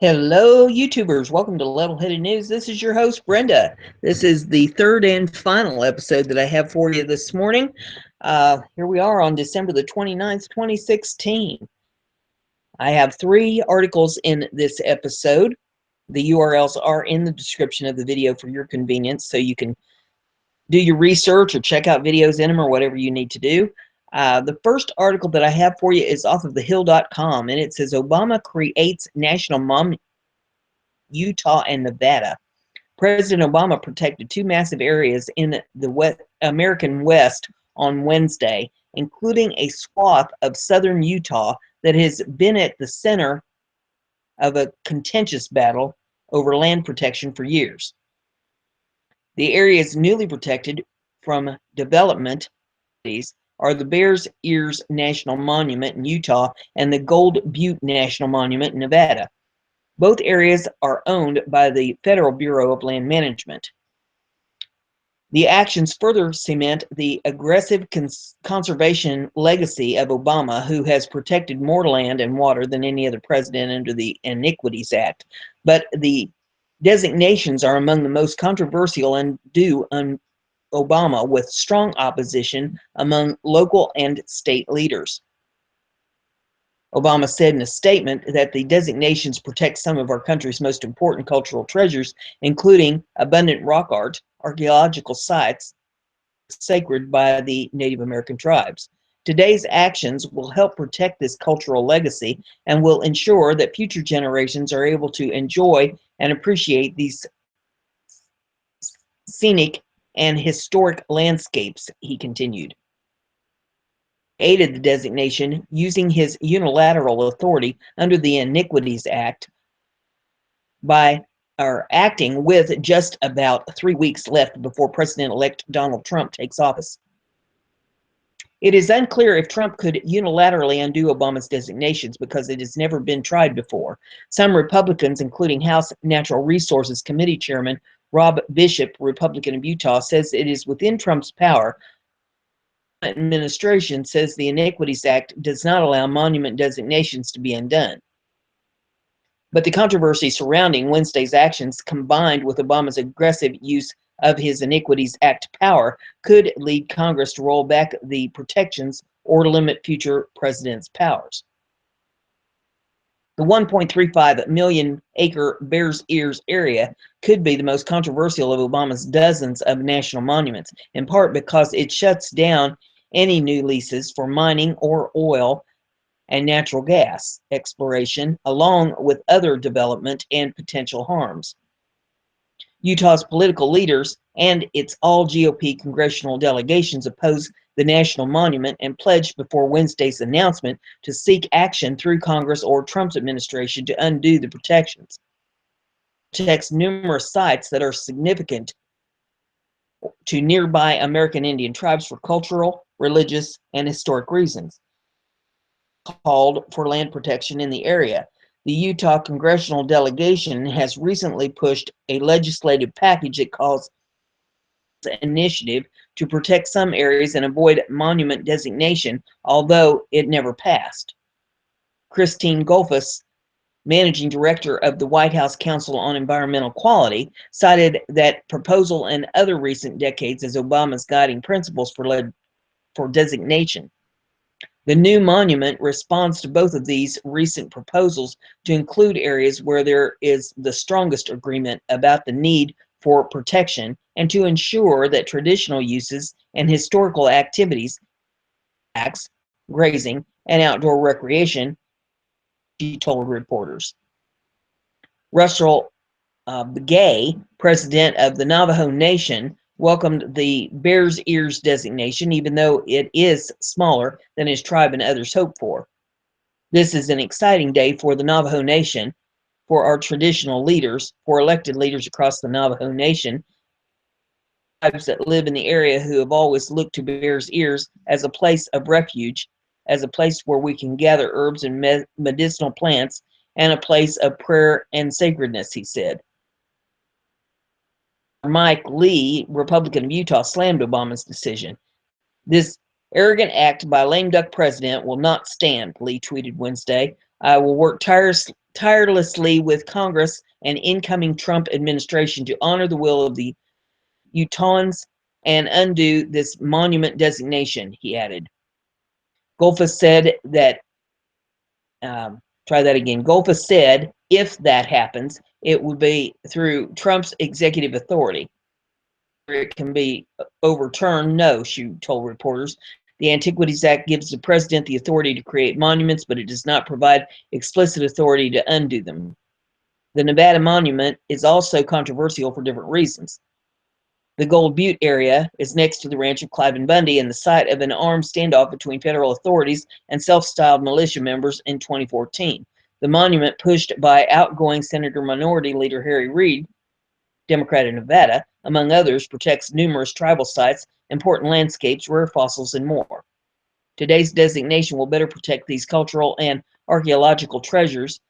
Hello, YouTubers. Welcome to Level-Headed News. This is your host, Brenda. This is the third and final episode that I have for you this morning. Here we are on December the 29th, 2016. I have three articles in this episode. The URLs are in the description of the video for your convenience, so you can do your research or check out videos in them or whatever you need to do. The first article that I have for you is off of thehill.com, and it says Obama creates national monument Utah and Nevada. President Obama protected two massive areas in the American West on Wednesday, including a swath of southern Utah that has been at the center of a contentious battle over land protection for years. The areas newly protected from development are the Bears Ears National Monument in Utah and the Gold Butte National Monument in Nevada. Both areas are owned by the Federal Bureau of Land Management. The actions further cement the aggressive conservation legacy of Obama, who has protected more land and water than any other president under the Iniquities Act. But the designations are among the most controversial and due on Obama, with strong opposition among local and state leaders. Obama said in a statement that the designations protect some of our country's most important cultural treasures, including abundant rock art, archaeological sites sacred by the Native American tribes. Today's actions will help protect this cultural legacy and will ensure that future generations are able to enjoy and appreciate these scenic and historic landscapes, he continued. Aided the designation using his unilateral authority under the Iniquities Act by acting with just about 3 weeks left before President-elect Donald Trump takes office. It is unclear if Trump could unilaterally undo Obama's designations because it has never been tried before. Some Republicans, including House Natural Resources Committee Chairman Rob Bishop, Republican of Utah, says it is within Trump's power. Administration says the Iniquities Act does not allow monument designations to be undone. But the controversy surrounding Wednesday's actions, combined with Obama's aggressive use of his Iniquities Act power, could lead Congress to roll back the protections or limit future presidents' powers. The 1.35 million acre Bears Ears area could be the most controversial of Obama's dozens of national monuments, in part because it shuts down any new leases for mining or oil and natural gas exploration, along with other development and potential harms. Utah's political leaders and its all GOP congressional delegations opposed the national monument and pledged before Wednesday's announcement to seek action through Congress or Trump's administration to undo the protections. It protects numerous sites that are significant to nearby American Indian tribes for cultural, religious, and historic reasons. Called for land protection in the area. The Utah congressional delegation has recently pushed a legislative package it calls an initiative to protect some areas and avoid monument designation, although it never passed. Christine Golfus, managing director of the White House Council on Environmental Quality, cited that proposal in other recent decades as Obama's guiding principles for designation. The new monument responds to both of these recent proposals to include areas where there is the strongest agreement about the need for protection and to ensure that traditional uses and historical activities, grazing, and outdoor recreation, she told reporters. Russell Begay, president of the Navajo Nation, welcomed the Bears Ears designation, even though it is smaller than his tribe and others hoped for. This is an exciting day for the Navajo Nation, for our traditional leaders, for elected leaders across the Navajo Nation, tribes that live in the area who have always looked to Bears Ears as a place of refuge, as a place where we can gather herbs and medicinal plants, and a place of prayer and sacredness, he said. Mike Lee, Republican of Utah, slammed Obama's decision. This arrogant act by a lame duck president will not stand, Lee tweeted Wednesday. I will work tirelessly with Congress and incoming Trump administration to honor the will of the Utahns and undo this monument designation, he added. Golfus said that, try that again. Golfus said if that happens, it would be through Trump's executive authority. It can be overturned. No, she told reporters. The Antiquities Act gives the president the authority to create monuments, but it does not provide explicit authority to undo them. The Nevada monument is also controversial for different reasons. The Gold Butte area is next to the ranch of Cliven Bundy and the site of an armed standoff between federal authorities and self-styled militia members in 2014. The monument, pushed by outgoing Senator Minority Leader Harry Reid, Democrat of Nevada, among others, protects numerous tribal sites, important landscapes, rare fossils, and more. Today's designation will better protect these cultural and archaeological treasures,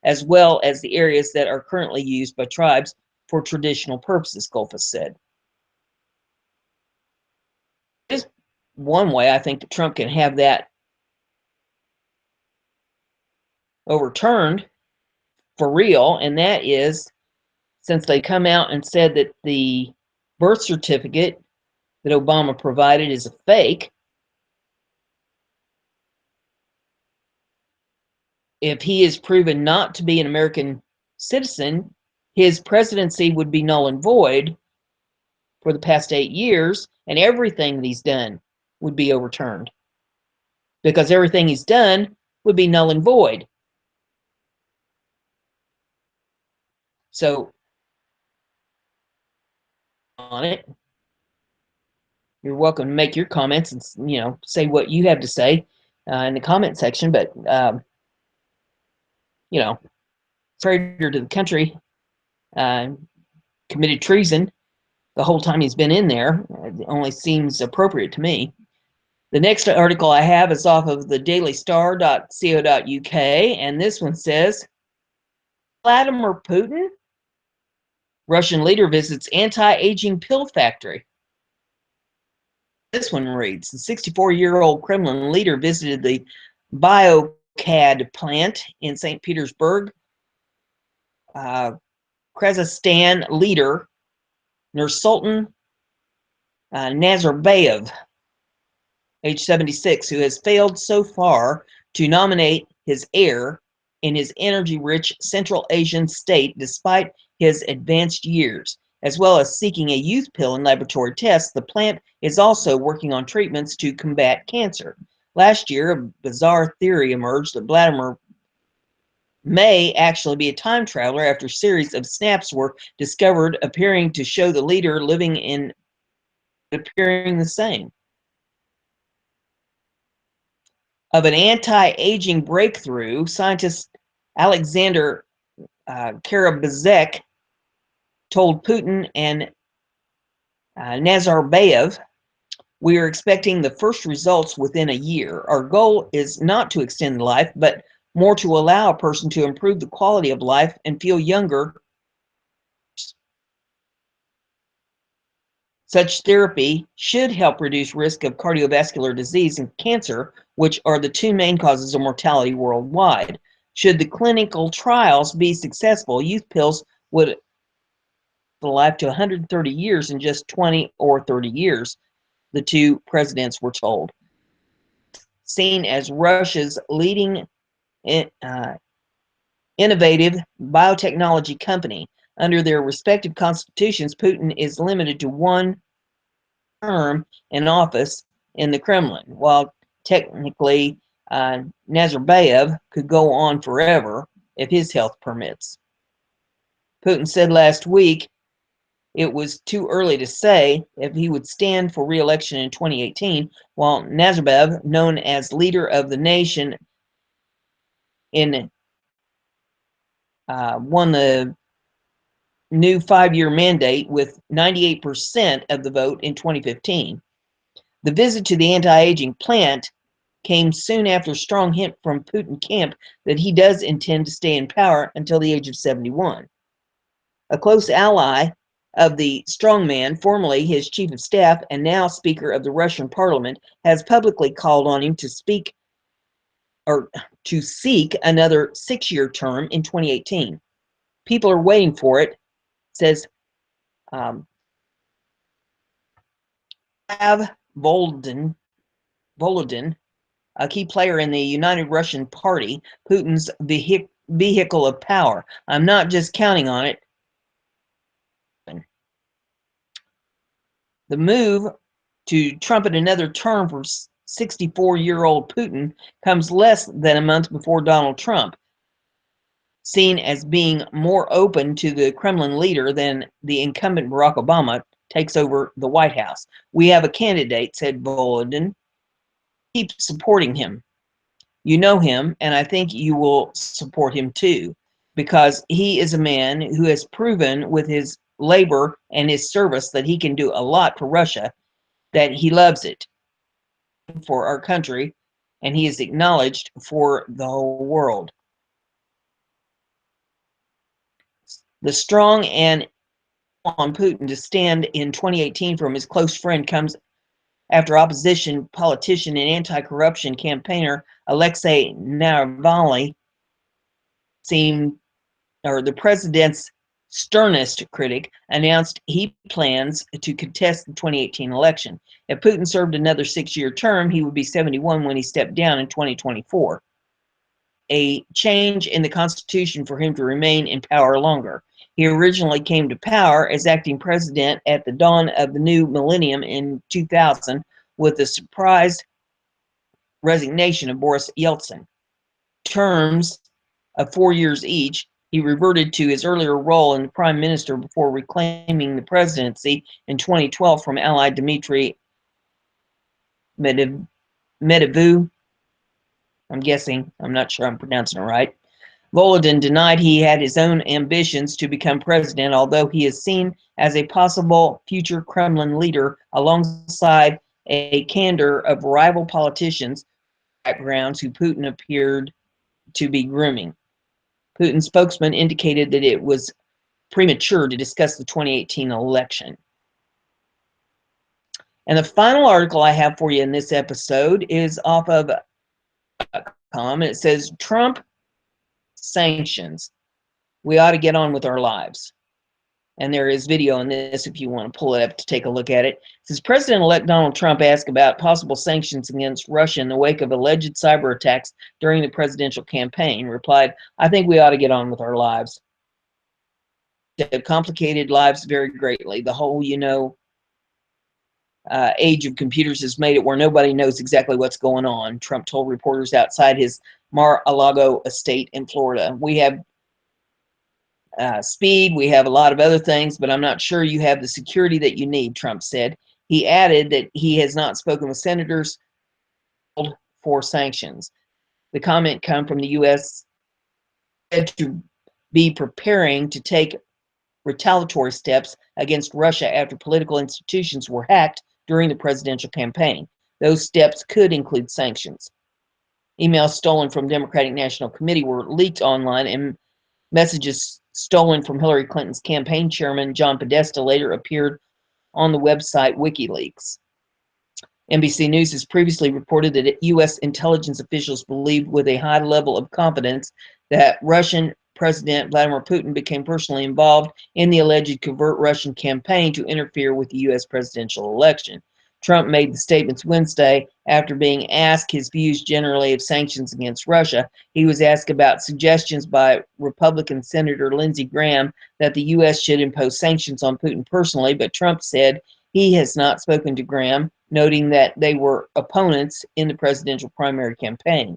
as well as the areas that are currently used by tribes for traditional purposes, Golfus said. Just one way I think that Trump can have that overturned for real, and that is since they come out and said that the birth certificate that Obama provided is a fake. If he is proven not to be an American citizen, his presidency would be null and void for the past 8 years, and everything that he's done would be overturned because everything he's done would be null and void. So, on it, you're welcome to make your comments and say what you have to say in the comment section. But traitor to the country, committed treason the whole time he's been in there. It only seems appropriate to me. The next article I have is off of the dailystar.co.uk, and this one says, Vladimir Putin, Russian leader visits anti-aging pill factory. This one reads, the 64-year-old Kremlin leader visited the BioCAD plant in St. Petersburg. Kazakhstan leader Nursultan Nazarbayev, age 76, who has failed so far to nominate his heir in his energy-rich Central Asian state despite his advanced years, as well as seeking a youth pill in laboratory tests. The plant is also working on treatments to combat cancer. Last year, a bizarre theory emerged that Vladimir may actually be a time traveler after a series of snaps were discovered appearing to show the leader living in appearing the same. Of an anti-aging breakthrough, scientist Alexander Karabazek told Putin and Nazarbayev, we are expecting the first results within a year. Our goal is not to extend life, but more to allow a person to improve the quality of life and feel younger. Such therapy should help reduce risk of cardiovascular disease and cancer, which are the two main causes of mortality worldwide. Should the clinical trials be successful, youth pills would life to 130 years in just 20 or 30 years, the two presidents were told. Seen as Russia's leading innovative biotechnology company, under their respective constitutions, Putin is limited to one term in office in the Kremlin, while technically Nazarbayev could go on forever if his health permits. Putin said last week it was too early to say if he would stand for re-election in 2018, while Nazarbayev, known as leader of the nation, won the new 5-year mandate with 98% of the vote in 2015. The visit to the anti-aging plant came soon after a strong hint from Putin camp that he does intend to stay in power until the age of 71. A close ally of the strongman, formerly his chief of staff and now Speaker of the Russian Parliament, has publicly called on him to speak or to seek another 6-year term in 2018. People are waiting for it, says Volodin, a key player in the United Russian Party, Putin's vehicle of power. I'm not just counting on it. The move to trumpet another term for 64-year-old Putin comes less than a month before Donald Trump, seen as being more open to the Kremlin leader than the incumbent Barack Obama, takes over the White House. We have a candidate, said Volodin. Keep supporting him. You know him, and I think you will support him too, because he is a man who has proven with his labor and his service that he can do a lot for Russia, that he loves it for our country, and he is acknowledged for the whole world. The strong and on Putin to stand in 2018 from his close friend comes after opposition politician and anti-corruption campaigner Alexei Navalny the president's sternest critic announced he plans to contest the 2018 election. If Putin served another 6-year term, he would be 71 when he stepped down in 2024. A change in the Constitution for him to remain in power longer. He originally came to power as acting president at the dawn of the new millennium in 2000 with the surprise resignation of Boris Yeltsin. Terms of 4 years each, he reverted to his earlier role in the prime minister before reclaiming the presidency in 2012 from ally Dmitry Medvedev. I'm guessing, I'm not sure I'm pronouncing it right. Volodin denied he had his own ambitions to become president, although he is seen as a possible future Kremlin leader alongside a candor of rival politicians backgrounds who Putin appeared to be grooming. Putin's spokesman indicated that it was premature to discuss the 2018 election. And the final article I have for you in this episode is off of .com, and it says, Trump sanctions. We ought to get on with our lives. And there is video on this if you want to pull it up to take a look at it. It says, President-elect Donald Trump asked about possible sanctions against Russia in the wake of alleged cyber attacks during the presidential campaign, replied, I think we ought to get on with our lives. Have complicated lives very greatly. The whole, age of computers has made it where nobody knows exactly what's going on, Trump told reporters outside his Mar-a-Lago estate in Florida. We have speed, we have a lot of other things, but I'm not sure you have the security that you need, Trump said. He added that he has not spoken with senators for sanctions. The comment come from the U.S. said to be preparing to take retaliatory steps against Russia after political institutions were hacked during the presidential campaign. Those steps could include sanctions. Emails stolen from Democratic National Committee were leaked online, and messages stolen from Hillary Clinton's campaign chairman, John Podesta, later appeared on the website WikiLeaks. NBC News has previously reported that U.S. intelligence officials believed with a high level of confidence that Russian President Vladimir Putin became personally involved in the alleged covert Russian campaign to interfere with the U.S. presidential election. Trump made the statements Wednesday after being asked his views generally of sanctions against Russia. He was asked about suggestions by Republican Senator Lindsey Graham that the U.S. should impose sanctions on Putin personally, but Trump said he has not spoken to Graham, noting that they were opponents in the presidential primary campaign.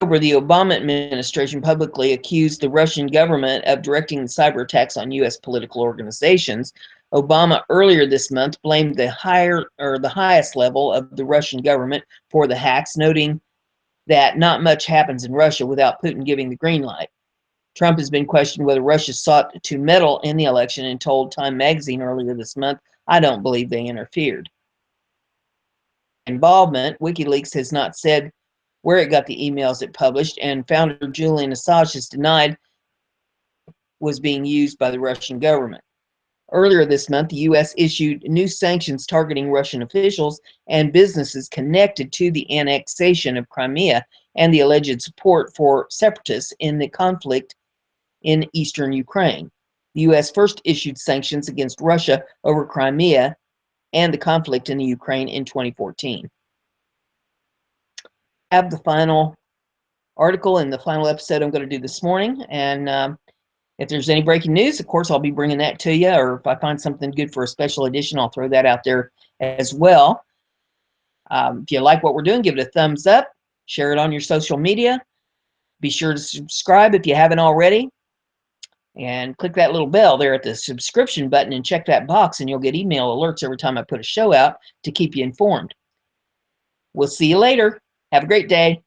The Obama administration publicly accused the Russian government of directing cyber attacks on U.S. political organizations. Obama earlier this month blamed the highest level of the Russian government for the hacks, noting that not much happens in Russia without Putin giving the green light. Trump has been questioned whether Russia sought to meddle in the election and told Time magazine earlier this month, I don't believe they interfered. Involvement, WikiLeaks has not said where it got the emails it published, and founder Julian Assange has denied was being used by the Russian government. Earlier this month, the U.S. issued new sanctions targeting Russian officials and businesses connected to the annexation of Crimea and the alleged support for separatists in the conflict in eastern Ukraine. The U.S. first issued sanctions against Russia over Crimea and the conflict in the Ukraine in 2014. I have the final article in the final episode I'm going to do this morning, and if there's any breaking news, of course, I'll be bringing that to you, or if I find something good for a special edition, I'll throw that out there as well. If you like what we're doing, give it a thumbs up, share it on your social media. Be sure to subscribe if you haven't already, and click that little bell there at the subscription button and check that box, and you'll get email alerts every time I put a show out to keep you informed. We'll see you later. Have a great day.